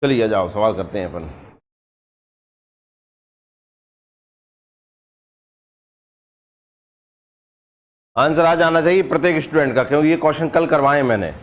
चलिए जाओ सवाल करते हैं अपन। आंसर आज आना चाहिए प्रत्येक स्टूडेंट का, क्योंकि ये क्वेश्चन कल करवाए मैंने।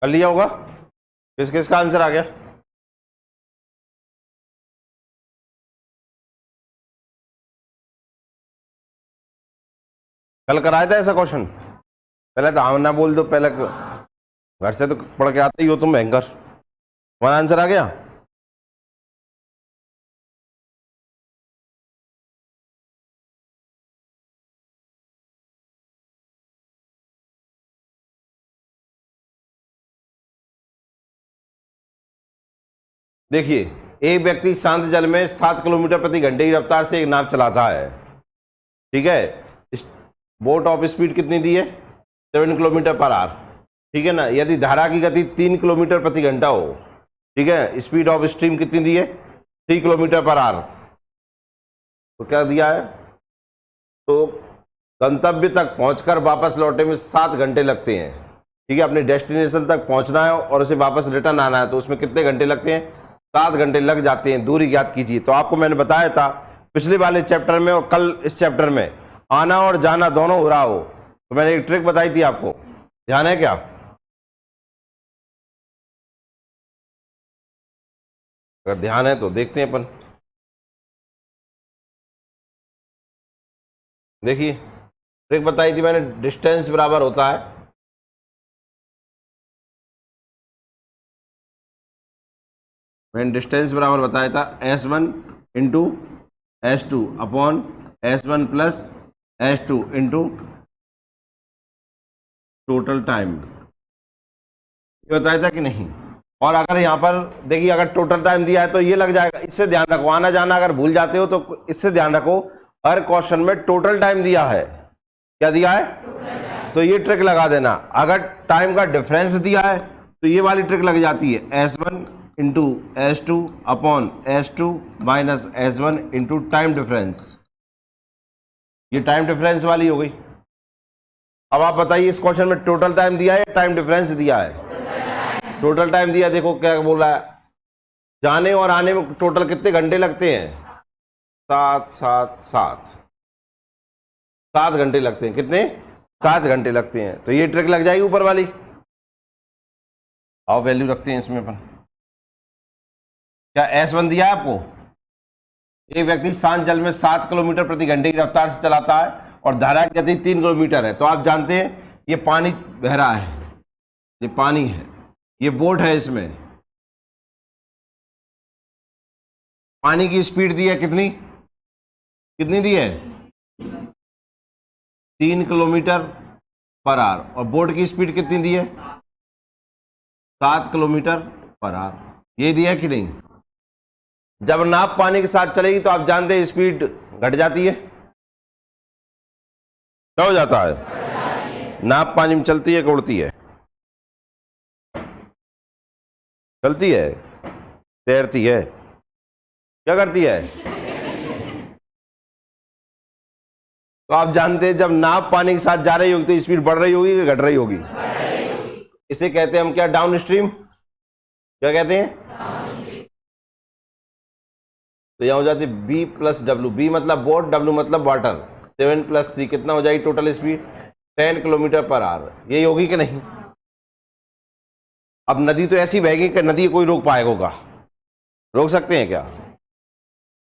कर लिया होगा। किस किस का आंसर आ गया? कल कराया था ऐसा क्वेश्चन? पहले तो हाँ ना बोल दो, पहले घर से तो पढ़ के आते ही हो तुम भयंकर। तुम्हारा आंसर आ गया? देखिए, एक व्यक्ति शांत जल में 7 किलोमीटर प्रति घंटे की रफ्तार से एक नाव चलाता है, ठीक है। बोट ऑफ स्पीड कितनी दी है? 7 किलोमीटर पर आवर, ठीक है ना। यदि धारा की गति 3 किलोमीटर प्रति घंटा हो, ठीक है, स्पीड ऑफ स्ट्रीम कितनी दी है? 3 किलोमीटर पर आवर। तो क्या दिया है? तो गंतव्य तक पहुंचकर वापस लौटने में 7 घंटे लगते हैं, ठीक है। अपने डेस्टिनेशन तक पहुंचना है और उसे वापस रिटर्न आना है, तो उसमें कितने घंटे लगते हैं? 7 घंटे लग जाते हैं। दूरी ज्ञात कीजिए। तो आपको मैंने बताया था पिछले वाले चैप्टर में और कल इस चैप्टर में, आना और जाना दोनों हो रहा हो, तो मैंने एक ट्रिक बताई थी आपको, ध्यान है क्या? अगर ध्यान है तो देखते हैं अपन। देखिए, ट्रिक बताई थी मैंने, डिस्टेंस बराबर होता है मैंने डिस्टेंस बराबर बताया था S1 into S2 upon S1 plus S2 into total time. ये बताया था कि नहीं? और अगर यहाँ पर देखिए, अगर टोटल टाइम दिया है तो ये लग जाएगा। इससे ध्यान रखो, आना जाना अगर भूल जाते हो तो इससे ध्यान रखो, हर क्वेश्चन में टोटल टाइम दिया है। क्या दिया है? तो ये ट्रिक लगा देना। अगर टाइम का डिफरेंस दिया है तो ये वाली ट्रिक लग जाती है, S1 into S2 upon S2 minus S1 into time difference. ये टाइम डिफरेंस वाली हो गई। अब आप बताइए, इस क्वेश्चन में टोटल टाइम दिया है या टाइम डिफरेंस दिया है? टोटल टाइम दिया। देखो क्या बोल रहा है, जाने और आने में टोटल कितने घंटे लगते हैं? 7 घंटे लगते हैं। कितने? 7 घंटे लगते हैं। तो ये ट्रिक लग जाएगी ऊपर वाली। आओ वैल्यू रखते हैं इसमें अपन। क्या S1 दिया है आपको? एक व्यक्ति शांत जल में 7 किलोमीटर प्रति घंटे की रफ्तार से चलाता है और धारा की गति 3 किलोमीटर है। तो आप जानते हैं ये पानी बह रहा है, ये पानी है, ये बोट है, इसमें पानी की स्पीड दी है कितनी? कितनी दी है? 3 किलोमीटर पर आवर। और बोट की स्पीड कितनी दी है? 7 किलोमीटर पर आवर। ये दिया है कि नहीं? जब नाव पानी के साथ चलेगी तो आप जानते हैं स्पीड घट जाती है। क्या हो जाता है? नाव पानी में चलती है कि उड़ती है? चलती है, तैरती है, क्या करती है? तो आप जानते हैं जब नाव पानी के साथ जा रही होगी तो स्पीड बढ़ रही होगी कि घट रही होगी? इसे कहते हैं हम क्या? Down stream. क्या कहते हैं? तो यहां हो जाती है B प्लस W। B मतलब बोट, W मतलब वाटर। 7 प्लस 3 कितना हो जाएगी total speed? 10 kilometre per hour. ये होगी कि नहीं? अब नदी तो ऐसी बहेगी कि नदी कोई रोक पाएगा होगा? रोक सकते हैं क्या?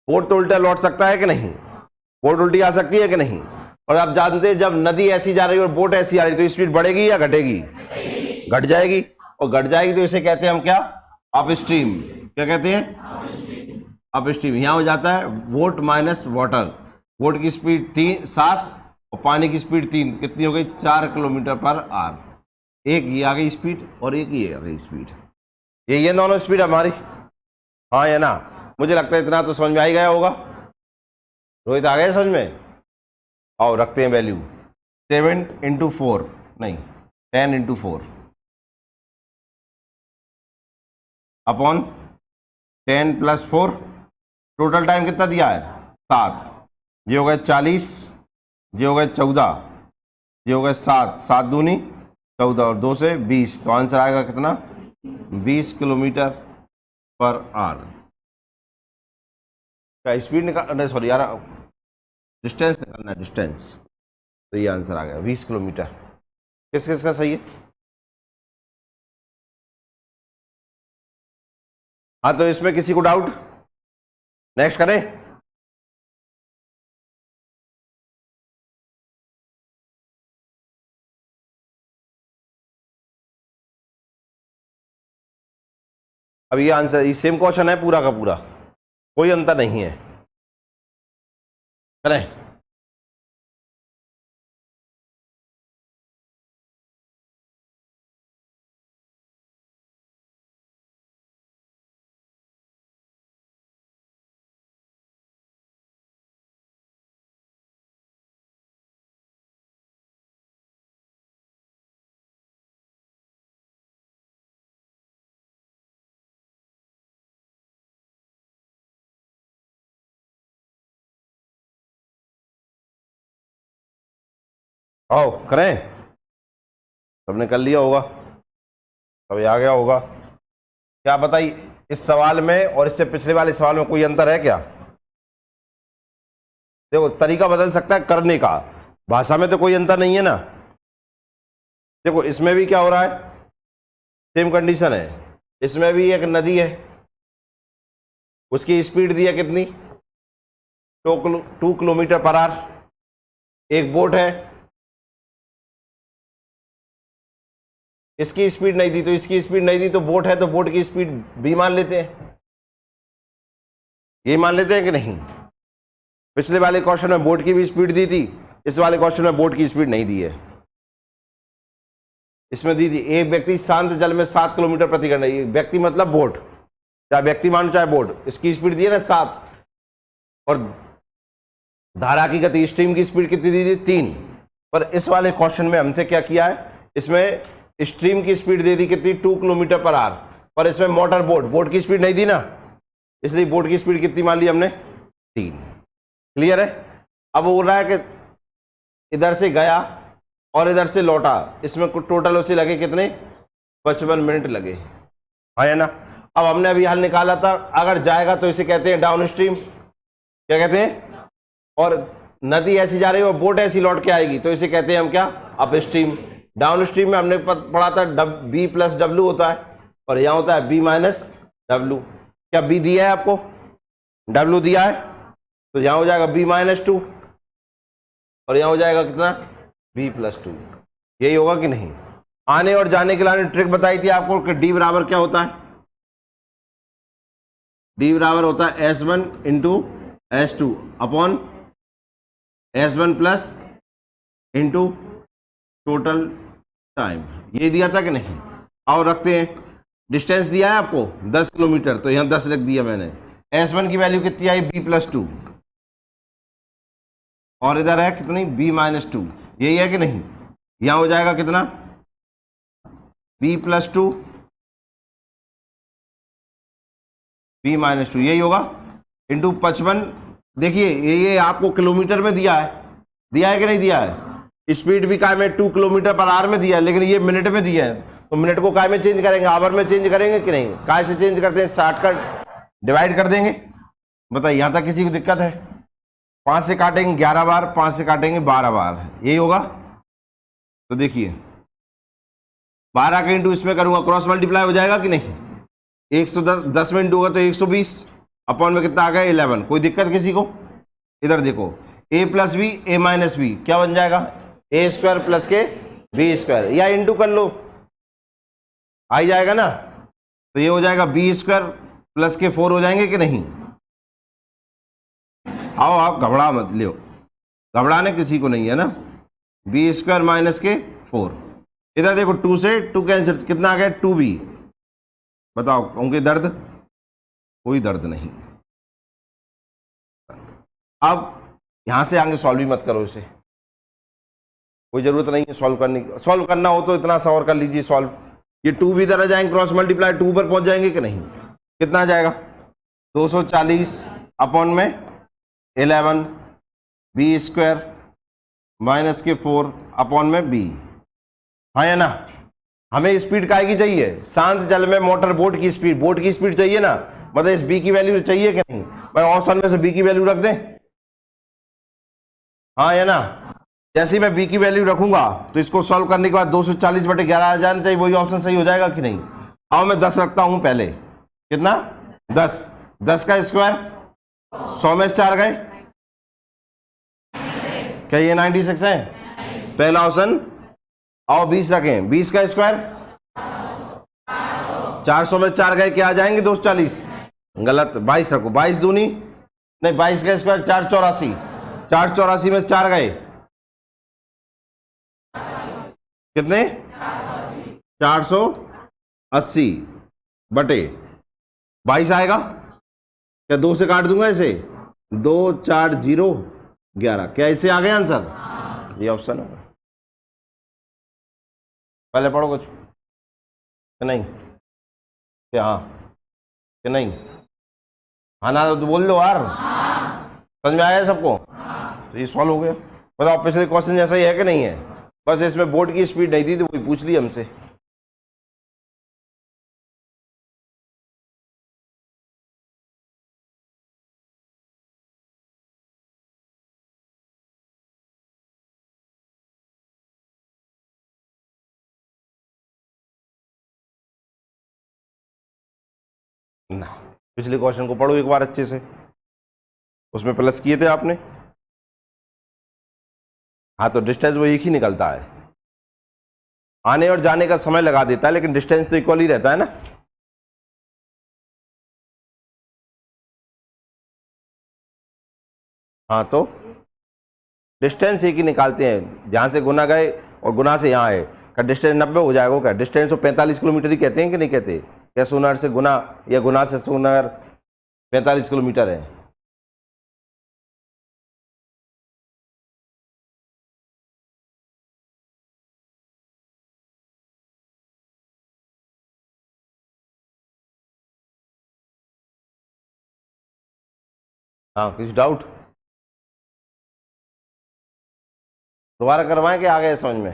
बोट तो उल्टा लौट सकता है कि नहीं? बोट उल्टी आ सकती है कि नहीं? और आप जानते हैं जब नदी ऐसी जा रही है और बोट ऐसी आ रही है तो स्पीड बढ़ेगी या घटेगी? घट जाएगी। और घट जाएगी तो इसे कहते हैं हम क्या? Up stream. क्या कहते हैं? Up stream. यहां हो जाता है बोट माइनस वाटर। बोट की स्पीड 7 और पानी की स्पीड 3, कितनी हो गई? 4 किलोमीटर पर आवर। एक ये आ गई स्पीड और एक ये आ गई स्पीड। ये दोनों स्पीड हमारी, हाँ या ना? मुझे लगता है इतना तो समझ में आ ही गया होगा। रोहित आ गया समझ में? आओ रखते हैं वैल्यू। 7 इंटू 4 नहीं 10 into 4 upon 10 plus 4, total time कितना दिया है 7, ये हो गए 40, ये हो गए 14, ये हो गए 7, 7 दूनी 14 और 2 से 20, तो आंसर आएगा कितना 20 किलोमीटर पर आवर। क्या स्पीड निकाल, सॉरी यार, डिस्टेंस निकालना है, डिस्टेंस, तो ये आंसर आ गया 20 किलोमीटर। किस किस का सही है? हाँ, तो इसमें किसी को डाउट? नेक्स्ट करें। अब ये आंसर, ये सेम क्वेश्चन है पूरा का पूरा, कोई अंतर नहीं है। करें। आओ करें। सबने कर लिया होगा, सब आ गया होगा। क्या बताइए, इस सवाल में और इससे पिछले वाले सवाल में कोई अंतर है क्या? देखो, तरीका बदल सकता है करने का, भाषा में तो कोई अंतर नहीं है ना। देखो, इसमें भी क्या हो रहा है, सेम कंडीशन है। इसमें भी एक नदी है, उसकी स्पीड दी है कितनी 2 किलोमीटर पर आवर। एक बोट है, इसकी स्पीड नहीं दी, तो इसकी स्पीड नहीं दी, तो बोट है तो बोट की स्पीड भी मान लेते हैं, ये मान लेते हैं कि नहीं? पिछले वाले क्वेश्चन में बोट की भी स्पीड दी थी, इस वाले क्वेश्चन में बोट की स्पीड नहीं दी है। इसमें दी थी एक व्यक्ति शांत जल में 7 किलोमीटर प्रति घंटा, व्यक्ति मतलब बोट, चाहे व्यक्ति मानो चाहे बोट, इसकी स्पीड दी है ना 7, और धारा की गति स्ट्रीम की स्पीड कितनी दी थी 3। पर इस वाले क्वेश्चन में हमसे क्या किया है, इसमें स्ट्रीम की स्पीड दे दी कितनी 2 किलोमीटर पर आवर, पर इसमें मोटर बोट की स्पीड नहीं दी ना, इसलिए बोट की स्पीड कितनी मान ली हमने 3। क्लियर है? अब बोल रहा है कि इधर से गया और इधर से लौटा, इसमें टोटल उसे लगे कितने 55 मिनट लगे, है ना। अब हमने अभी हल निकाला था, अगर जाएगा तो इसे कहते हैं डाउन स्ट्रीम, क्या कहते हैं, और नदी ऐसी जा रही है और बोट ऐसी लौट के आएगी तो इसे कहते हैं हम क्या, अप स्ट्रीम। डाउन स्ट्रीम में हमने पढ़ा था बी प्लस डब्ल्यू होता है, और यहाँ होता है बी माइनस डब्ल्यू। क्या बी दिया है आपको, डब्ल्यू दिया है, तो यहाँ हो जाएगा बी माइनस 2 और यहाँ हो जाएगा कितना बी प्लस 2। यही होगा कि नहीं? आने और जाने के लिए ट्रिक बताई थी आपको कि डी बराबर क्या होता है, डी बराबर होता है S1 into S2 upon S1 plus into total time. ये दिया था कि नहीं? और रखते हैं, डिस्टेंस दिया है आपको 10 किलोमीटर, तो यहाँ 10 लिख दिया मैंने। S1 की वैल्यू कितनी आई b प्लस 2, और इधर है कितनी b माइनस 2, यही है कि नहीं? यहाँ हो जाएगा कितना b प्लस 2 b माइनस 2, यही होगा इंटू 55। देखिए ये आपको किलोमीटर में दिया है कि नहीं दिया है? स्पीड भी काय में 2 किलोमीटर पर आवर में दिया है, लेकिन ये मिनट में दिया है, तो मिनट को काय में चेंज करेंगे, आवर में चेंज करेंगे कि नहीं? काय से चेंज करते हैं, 60 का डिवाइड कर देंगे। बताइए, यहां तक किसी को दिक्कत है? 5 से काटेंगे 11 बार, 5 से काटेंगे 12 बार, यही होगा। तो देखिए 12 का इंटू इसमें करूंगा, क्रॉस मल्टीप्लाई हो जाएगा कि नहीं? 110 में इंटू होगा तो 120, अपॉन में कितना आ गया 11। कोई दिक्कत किसी को? इधर देखो, a plus B A minus B क्या बन जाएगा, ए स्क्वायर प्लस के बी स्क्वायर, या इंटू कर लो आ ही जाएगा ना। तो ये हो जाएगा बी स्क्वायर प्लस के 4 हो जाएंगे कि नहीं? आओ आप घबरा मत लियो, घबराने किसी को नहीं है ना। बी स्क्वायर माइनस के 4, इधर देखो 2 से 2 कैंसिल, कितना आ गया 2b। बताओ उनके दर्द, कोई दर्द नहीं। अब यहां से आगे सॉल्व भी मत करो इसे, कोई जरूरत नहीं है सॉल्व करने की। सॉल्व करना हो तो इतना सा और कर लीजिए सॉल्व। ये 2 भी इधर आ जाएंगे, क्रॉस मल्टीप्लाई 2 पर पहुंच जाएंगे कि नहीं? कितना आ जाएगा? 240 अपॉन में 11 बी स्क्वायर माइनस के 4 अपॉन में बी। हाँ या ना? हमें स्पीड काय की चाहिए? शांत जल में मोटर बोट की स्पीड, बोट की स्पीड चाहिए ना, मतलब इस बी की वैल्यू चाहिए कि नहीं? भाई ऑप्शन में से बी की वैल्यू रख दें, हाँ या ना? जैसे ही मैं बी की वैल्यू रखूंगा तो इसको सॉल्व करने के बाद 240/11 आ जाना चाहिए, वही ऑप्शन सही हो जाएगा कि नहीं? अब मैं 10 रखता हूं पहले। कितना? 10। 10 का स्क्वायर 100 में 4 गए, क्या ये 96 है? पहला ऑप्शन। आओ 20 रखें, 20 का स्क्वायर 400 में 4 गए, क्या आ जाएंगे? 240। गलत, 22 रखो, 22 दूनी नहीं, 22 का स्क्वायर 484, 484 में 4 गए, कितने? 480 बटे 22 आएगा। क्या 2 से काट दूंगा इसे? 2 4 0 11, क्या इसे आ गया आंसर? ये ऑप्शन है। पहले पढ़ो कुछ कि नहीं? क्या हाँ कि नहीं? हाँ ना तो बोल दो यार। समझ में आया सबको? तो ये सॉल्व हो गया। बताओ पिछले क्वेश्चन जैसा ही है कि नहीं है? बस इसमें बोर्ड की स्पीड नहीं थी तो वही पूछ ली हमसे। ना, पिछले क्वेश्चन को पढ़ो एक बार अच्छे से, उसमें प्लस किए थे आपने। हाँ तो डिस्टेंस वो एक ही निकलता है, आने और जाने का समय लगा देता है लेकिन डिस्टेंस तो इक्वल ही रहता है ना। हाँ तो डिस्टेंस एक ही निकालते हैं, जहां से गुना गए और गुना से यहाँ आए का डिस्टेंस 90 हो जाएगा। क्या डिस्टेंस तो 45 किलोमीटर ही कहते हैं कि नहीं कहते? क्या सोनार से गुना या गुना से सोनार 45 किलोमीटर है? हाँ किसी डाउट? दोबारा करवाएं कि आ गए समझ में?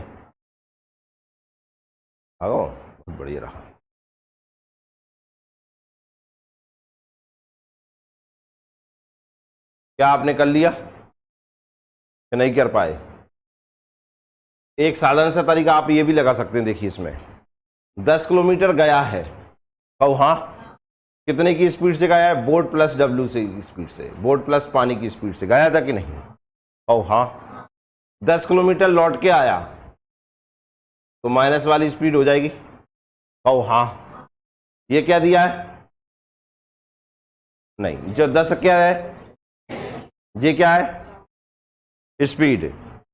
आओ, बहुत बढ़िया रहा। क्या आपने कर लिया कि नहीं कर पाए? एक साधारण सा तरीका आप ये भी लगा सकते हैं, देखिए इसमें 10 किलोमीटर गया है, कहो हाँ, कितने की स्पीड से गया है? बोट प्लस डब्ल्यू से स्पीड से, बोट प्लस पानी की स्पीड से गया था कि नहीं? कहो हाँ। 10 किलोमीटर लौट के आया तो माइनस वाली स्पीड हो जाएगी, कहो हाँ। ये क्या दिया है? नहीं, जो 10 क्या है, ये क्या है? स्पीड।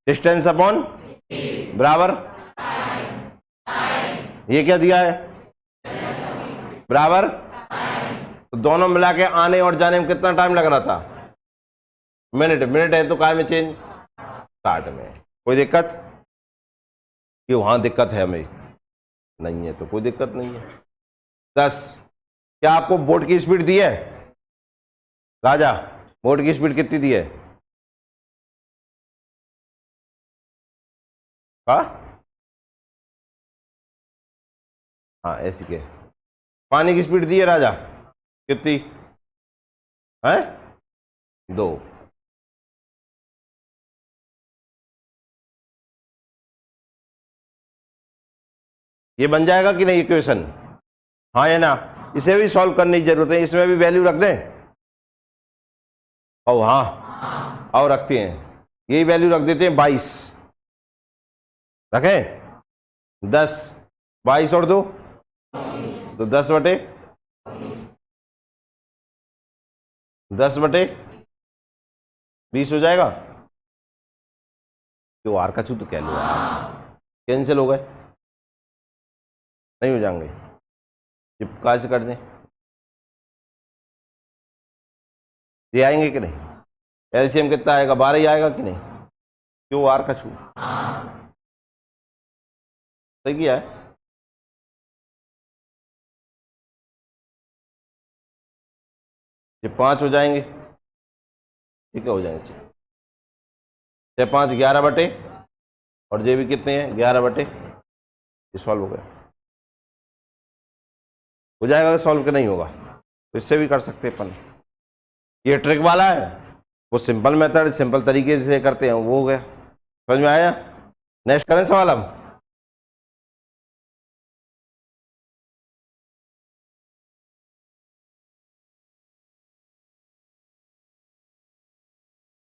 डिस्टेंस अपॉन बराबर, ये क्या दिया है? बराबर। तो दोनों मिला के आने और जाने में कितना टाइम लग रहा था? मिनट। मिनट है तो काय में चेंज? 60 में। कोई दिक्कत? कि वहां दिक्कत है हमें? नहीं है तो कोई दिक्कत नहीं है। 10। क्या आपको बोट की स्पीड दी है राजा? बोट की स्पीड कितनी दी है? हाँ ऐसी के। पानी की स्पीड दी है राजा कितनी है? 2। ये बन जाएगा कि नहीं इक्वेशन? हाँ या ना? इसे भी सॉल्व करने की जरूरत है, इसमें भी वैल्यू रख दें? ओ हाँ, और रखते हैं, यही वैल्यू रख देते हैं 22। रखें 10, 22 और 2 तो 10 बटे 20 हो जाएगा। जो आर का छू तो कह लो, कैंसिल हो गए, नहीं हो जाएंगे, ये कहाँ से कर दें? ये आएंगे कि नहीं? एलसीएम कितना आएगा? 12 ही आएगा कि नहीं? क्यों आर का छू? सही किया है। ये 5 हो जाएंगे, ठीक है, हो जाएंगे। 6 5 11 बटे, और ये भी कितने हैं 11 बटे, ये सॉल्व हो गया। हो जाएगा सॉल्व, के नहीं होगा तो इससे भी कर सकते हैं अपन। ये ट्रिक वाला है, वो सिंपल मेथड सिंपल तरीके से करते हैं, वो हो गया। समझ में आया? नेक्स्ट करें सवाल हम।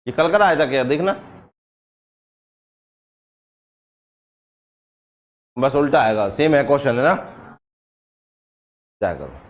ये कल का आया था क्या, देखना बस उल्टा आएगा, सेम है क्वेश्चन है ना, क्या करो।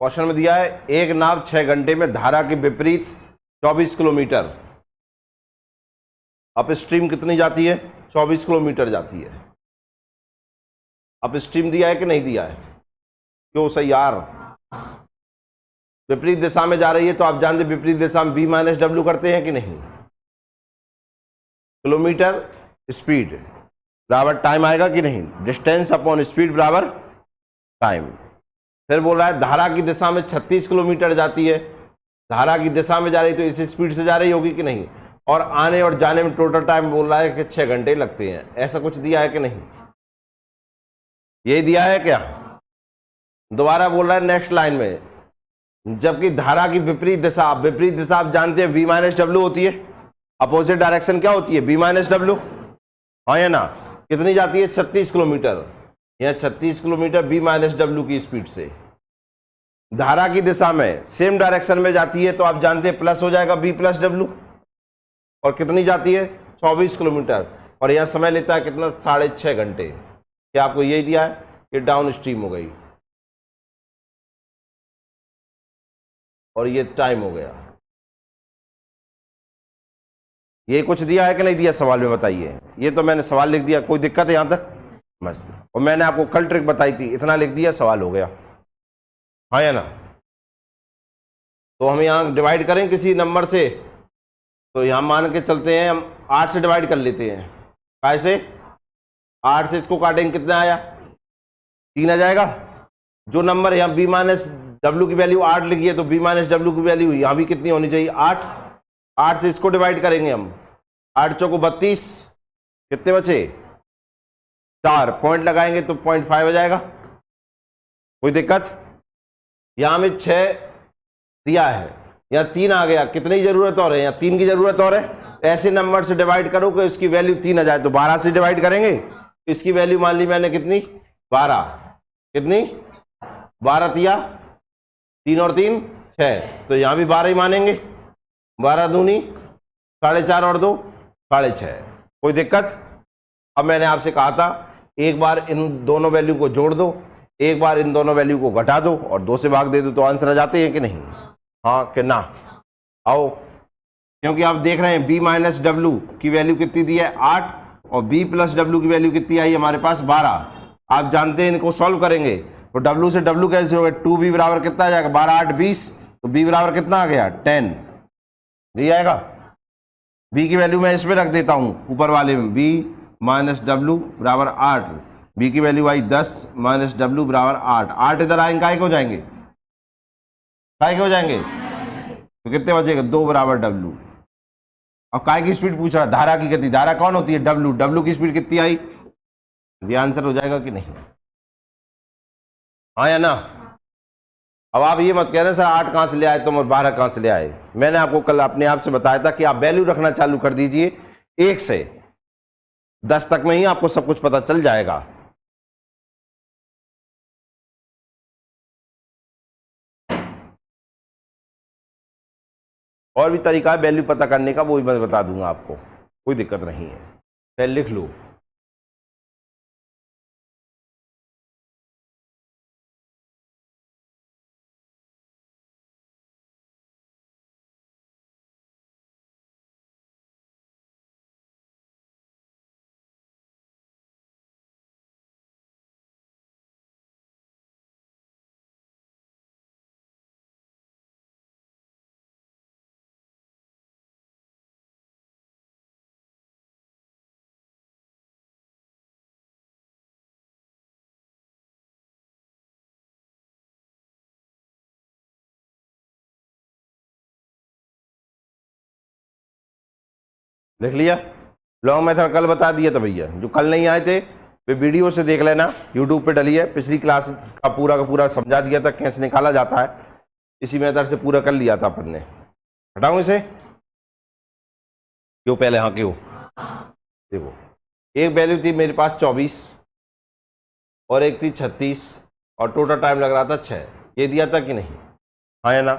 क्वेश्चन में दिया है एक नाव 6 घंटे में धारा के विपरीत 24 किलोमीटर, अप स्ट्रीम कितनी जाती है, 24 किलोमीटर जाती है। अप स्ट्रीम दिया है कि नहीं दिया है, क्यों सही यार, विपरीत दिशा में जा रही है, तो आप जानते विपरीत दिशा में b माइनस डब्ल्यू करते हैं कि नहीं। किलोमीटर स्पीड बराबर टाइम आएगा कि नहीं, डिस्टेंस अपॉन स्पीड बराबर टाइम। फिर बोल रहा है धारा की दिशा में 36 किलोमीटर जाती है, धारा की दिशा में जा रही तो इस स्पीड से जा रही होगी कि नहीं, और आने और जाने में टोटल टाइम बोल रहा है कि 6 घंटे लगते हैं। ऐसा कुछ दिया है कि नहीं, यही दिया है क्या। दोबारा बोल रहा है नेक्स्ट लाइन में, जबकि धारा की विपरीत दिशा आप जानते हैं v माइनस डब्ल्यू होती है, अपोजिट डायरेक्शन क्या होती है b माइनस डब्ल्यू, हाँ या ना, कितनी जाती है 36 किलोमीटर, या 36 किलोमीटर b माइनस डब्ल्यू की स्पीड से धारा की दिशा में सेम डायरेक्शन में जाती है, तो आप जानते हैं प्लस हो जाएगा b प्लस डब्ल्यू, और कितनी जाती है 24 किलोमीटर, और यह समय लेता है कितना 6.5 घंटे। क्या आपको यही दिया है कि डाउन स्ट्रीम हो गई, और ये टाइम हो गया। ये कुछ दिया है कि नहीं दिया सवाल में बताइए। ये तो मैंने सवाल लिख दिया, कोई दिक्कत है यहां तक बस, और मैंने आपको कल ट्रिक बताई थी, इतना लिख दिया सवाल हो गया, हाँ या ना। तो हम यहां डिवाइड करें किसी नंबर से, तो यहां मान के चलते हैं हम 8 से डिवाइड कर लेते हैं। कैसे, 8 से इसको काटेंगे कितना आया 3 आ जाएगा। जो नंबर यहाँ b माइनस डब्ल्यू की वैल्यू 8 लिखी है, तो b माइनस डब्ल्यू की वैल्यू यहाँ भी कितनी होनी चाहिए 8। 8 से इसको डिवाइड करेंगे हम, 8 चौको 32, कितने बचे 4, पॉइंट लगाएंगे तो 0.5 हो जाएगा। कोई दिक्कत, यहाँ में 6 दिया है, यहाँ 3 आ गया, कितने की जरूरत और है, यहाँ 3 की जरूरत और है। ऐसे नंबर से डिवाइड करो कि उसकी वैल्यू 3 आ जाए, तो 12 से डिवाइड करेंगे, इसकी वैल्यू मान ली मैंने कितनी 12, कितनी 12 तिया 3 और 3 6, तो यहाँ भी 12 ही मानेंगे, 12 दूनी 4.5 और 2 6.5। कोई दिक्कत। अब मैंने आपसे कहा था एक बार इन दोनों वैल्यू को जोड़ दो, एक बार इन दोनों वैल्यू को घटा दो और 2 से भाग दे दो, तो आंसर आ जाते हैं कि नहीं, हाँ कि ना। आओ, क्योंकि आप देख रहे हैं b माइनस डब्ल्यू की वैल्यू कितनी दी है 8, और b प्लस डब्ल्यू की वैल्यू कितनी आई हमारे पास 12। आप जानते हैं इनको सॉल्व करेंगे तो w से w कैंसिल हो गया, 2b बराबर कितना आ जाएगा 12 8 20, तो b बराबर कितना आ गया 10, नहीं आएगा। b की वैल्यू मैं इसमें रख देता हूं ऊपर वाले में, b माइनस डब्ल्यू बराबर 8, b की वैल्यू आई 10 माइनस डब्ल्यू बराबर 8, 8 इधर आएंगे काय के हो जाएंगे, काय के हो जाएंगे तो कितने बचेगा, 2 बराबर W। अब काय की स्पीड पूछ रहा है, धारा की गति, धारा कौन होती है, W। W की स्पीड कितनी आई, ये आंसर हो जाएगा कि नहीं, हाँ या ना। अब आप ये मत कहना सर 8 कहां से ले आए तुम और 12 कहां से ले आए। मैंने आपको कल अपने आप से बताया था कि आप वैल्यू रखना चालू कर दीजिए, 1 से 10 तक में ही आपको सब कुछ पता चल जाएगा। और भी तरीका है वैल्यू पता करने का, वो भी मैं बता दूंगा आपको, कोई दिक्कत नहीं है। पहले लिख लो, लिख लिया। लॉन्ग मेथड कल बता दिया था भैया, जो कल नहीं आए थे वे वीडियो से देख लेना, यूट्यूब पे डली है, पिछली क्लास का पूरा समझा दिया था कैसे निकाला जाता है, इसी मेथड से पूरा कर लिया था अपन ने। हटाऊं इसे, क्यों पहले, हाँ क्यों, देखो एक वैल्यू थी मेरे पास 24 और एक थी 36 और टोटल टाइम लग रहा था 6, ये दिया था कि नहीं, हाँ या ना।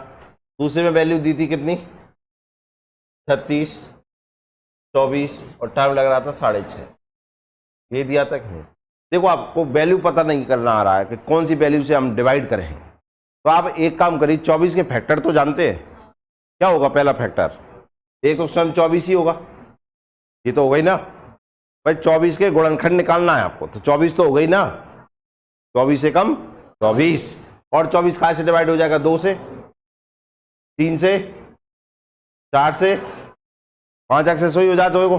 दूसरे में वैल्यू दी थी कितनी, 36 24 और टाइम लग रहा था 6.5, ये दिया था कि नहीं। देखो आपको वैल्यू पता नहीं करना आ रहा है कि कौन सी वैल्यू से हम डिवाइड करें, तो आप एक काम करिए, 24 के फैक्टर तो जानते हैं, क्या होगा पहला फैक्टर, एक तो स्वयं 24 ही होगा, ये तो हो गई ना भाई। 24 के गुणनखंड निकालना है आपको, तो 24 तो हो गई ना, 24 से कम 24, और 24 कहाँ से डिवाइड हो जाएगा, 2 से, 3 से, 4 से, 5 एक्सेस हो जाता होगा,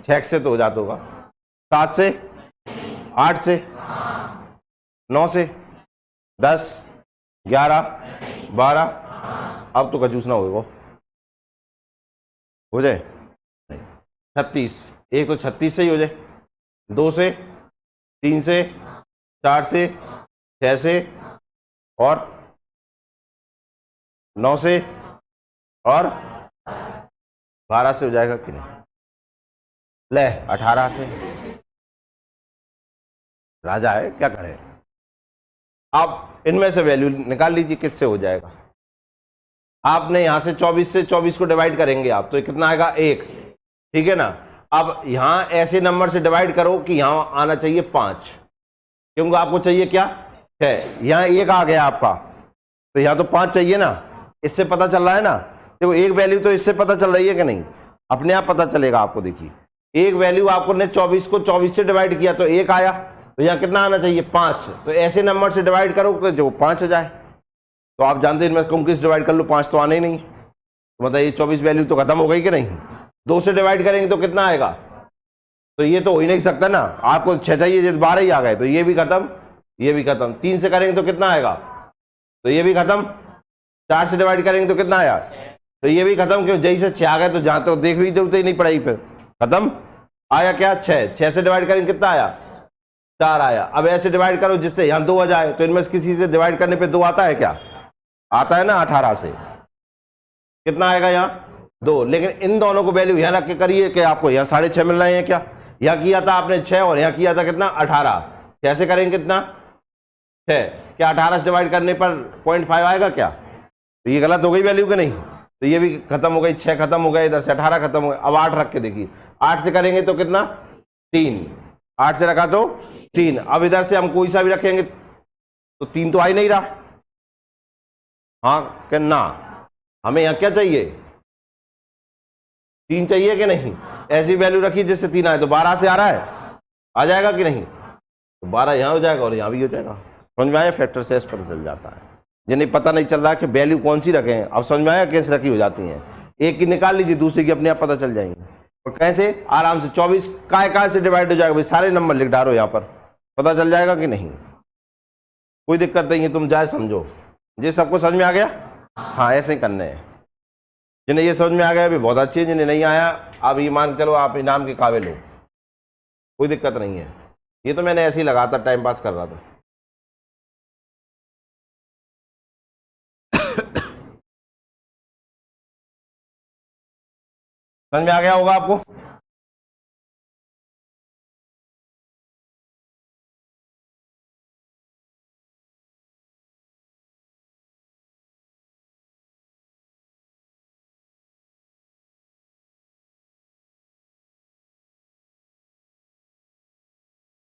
6 से तो हो जाता होगा, 7 से, 8 से, 9 से, 10, 11, 12, अब तो कजूस ना होगा, हो जाए 36, एक तो 36 से ही हो जाए, 2 से, 3 से, 4 से, 6 से और 9 से और 12 से हो जाएगा कि नहीं, ले 18 से, राजा है क्या करें। आप इनमें से वैल्यू निकाल लीजिए किससे हो जाएगा। आपने यहां से 24 से 24 को डिवाइड करेंगे आप, तो ये कितना आएगा 1, ठीक है ना। अब यहां ऐसे नंबर से डिवाइड करो कि यहां आना चाहिए 5, क्योंकि आपको चाहिए क्या 6, यहां 1 आ गया आपका, तो यहां तो 5 चाहिए ना, इससे पता चल रहा है ना। देखो एक वैल्यू तो इससे पता चल रही है कि नहीं, अपने आप पता चलेगा आपको। देखिए एक वैल्यू आपको ने 24 को 24 से डिवाइड किया तो 1 आया, तो यहाँ कितना आना चाहिए 5, तो ऐसे नंबर से डिवाइड करो कि जो 5 आ जाए। तो आप जानते हैं मैं किस डिवाइड कर लूँ, 5 तो आने ही नहीं, तो बताइए 24 वैल्यू तो खत्म हो गई कि नहीं। 2 से डिवाइड करेंगे तो कितना आएगा, तो ये तो हो ही नहीं सकता ना, आपको 6 चाहिए, जब 12 ही आ गए तो ये भी खत्म, ये भी खत्म। 3 से करेंगे तो कितना आएगा, तो ये भी खत्म। 4 से डिवाइड करेंगे तो कितना आया, तो ये भी खत्म, क्यों जैसे से 6 आ गए तो जहां तो देख भी जरूरत ही नहीं पड़ेगी, फिर खत्म। आया क्या 6, 6 से डिवाइड करेंगे कितना आया 4 आया। अब ऐसे डिवाइड करो जिससे यहाँ 2 आ जाए, तो इनमें से किसी से डिवाइड करने पे 2 आता है क्या, आता है ना। 18 से कितना आएगा यहाँ 2, लेकिन इन दोनों को वैल्यू यहाँ रख के करिए कि आपको यहाँ 6.5 मिल रहे हैं क्या। यहाँ किया था आपने 6 और यहाँ किया था कितना 18, कैसे करेंगे कितना 6, क्या 18 से डिवाइड करने पर 0.5 आएगा क्या, तो ये गलत हो गई वैल्यू के नहीं, तो ये भी खत्म हो गई, 6 खत्म हो गए, इधर से 18 खत्म हो गए। अब 8 रख के देखिए, 8 से करेंगे तो कितना 3, 8 से रखा तो 3। अब इधर से हम कोई सा भी रखेंगे तो 3 तो आ ही नहीं रहा, हाँ कि ना, हमें यहाँ क्या चाहिए 3 चाहिए कि नहीं। ऐसी वैल्यू रखी जिससे 3 आए, तो 12 से आ रहा है, आ जाएगा कि नहीं, तो 12 यहाँ हो जाएगा और यहाँ भी हो जाएगा। समझ में आया, फैक्टर से पता चल जाता है। जिन्हें पता नहीं चल रहा कि वैल्यू कौन सी रखें, अब समझ में आया कैसे रखी हो जाती हैं। एक की निकाल लीजिए, दूसरी की अपने आप पता चल जाएंगे। और कैसे, आराम से 24 काय से डिवाइड हो जाएगा भाई, सारे नंबर लिख डालो यहाँ पर, पता चल जाएगा कि नहीं, कोई दिक्कत नहीं है। तुम जाए समझो, ये सबको समझ में आ गया, हाँ ऐसे ही करने हैं। जिन्हें ये समझ में आ गया अभी बहुत अच्छी है, जिन्हें नहीं आया आप ये मान के चलो आप इनाम के काबिल हो, कोई दिक्कत नहीं है। ये तो मैंने ऐसे ही लगा था, टाइम पास कर रहा था। समझ में आ गया होगा आपको।